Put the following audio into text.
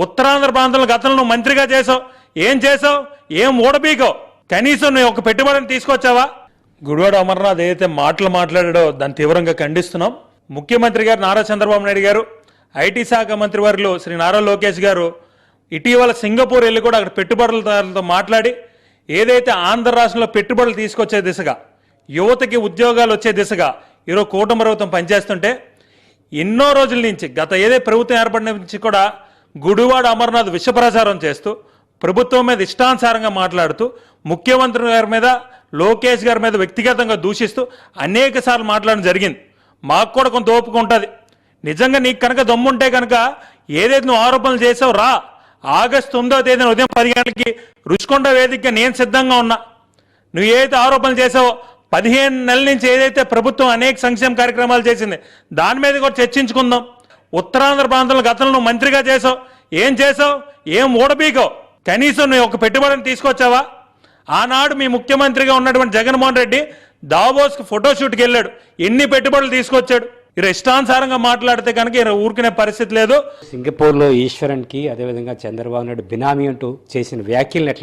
ఉత్తరాంధ్ర ప్రాంతంలో గతంలో నువ్వు మంత్రిగా చేసావు, ఏం చేసావు, ఏం ఓడబీకో, కనీసం నువ్వు ఒక పెట్టుబడిని తీసుకొచ్చావా? గుడివాడ అమర్నాథ్ ఏదైతే మాటలు మాట్లాడాడో దాన్ని తీవ్రంగా ఖండిస్తున్నాం. ముఖ్యమంత్రి గారు నారా చంద్రబాబు నాయుడు గారు, ఐటీ శాఖ మంత్రి వర్యులు శ్రీ నారా లోకేష్ గారు ఇటీవల సింగపూర్ వెళ్ళి కూడా అక్కడ పెట్టుబడులతో మాట్లాడి ఏదైతే ఆంధ్ర రాష్ట్రంలో పెట్టుబడులు తీసుకొచ్చే దిశగా, యువతకి ఉద్యోగాలు వచ్చే దిశగా ఈరోజు కూటమి ప్రభుత్వం పనిచేస్తుంటే, ఎన్నో రోజుల నుంచి గత ఏదైతే ప్రభుత్వం ఏర్పడిన నుంచి కూడా గుడివాడ అమర్నాథ్ విష ప్రచారం చేస్తూ ప్రభుత్వం మీద ఇష్టానుసారంగా మాట్లాడుతూ ముఖ్యమంత్రి గారి మీద, లోకేష్ గారి మీద వ్యక్తిగతంగా దూషిస్తూ అనేక సార్లు మాట్లాడడం జరిగింది. మాకు కూడా కొంత ఓపిక ఉంటుంది. నిజంగా నీకు కనుక దమ్ముంటే కనుక ఏదైతే నువ్వు ఆరోపణలు చేసావు రా, ఆగస్టు 9వ తేదీన ఉదయం 10 గంటలకి రుషికొండ వేదికగా నేను సిద్ధంగా ఉన్నా. నువ్వు ఏదైతే ఆరోపణలు చేసావో 15 నెలల నుంచి ఏదైతే ప్రభుత్వం అనేక సంక్షేమ కార్యక్రమాలు చేసింది దాని మీద కూడా చర్చించుకుందాం. ఉత్తరాంధ్ర ప్రాంతంలో గతంలో నువ్వు మంత్రిగా చేసావు, ఏం చేసావు, ఏం ఓడబీకో, కనీసం నువ్వు ఒక పెట్టుబడిని తీసుకొచ్చావా? ఆనాడు మీ ముఖ్యమంత్రిగా ఉన్నటువంటి జగన్మోహన్ రెడ్డి దావోస్కి ఫోటోషూట్కి వెళ్ళాడు, ఎన్ని పెట్టుబడులు తీసుకొచ్చాడు? మీరు ఇష్టానుసారంగా మాట్లాడితే కనుక ఊరుకునే పరిస్థితి లేదు. సింగపూర్లో ఈశ్వరన్కి అదేవిధంగా చంద్రబాబు నాయుడు బినామీ అంటూ చేసిన వ్యాఖ్యలను ఎట్లా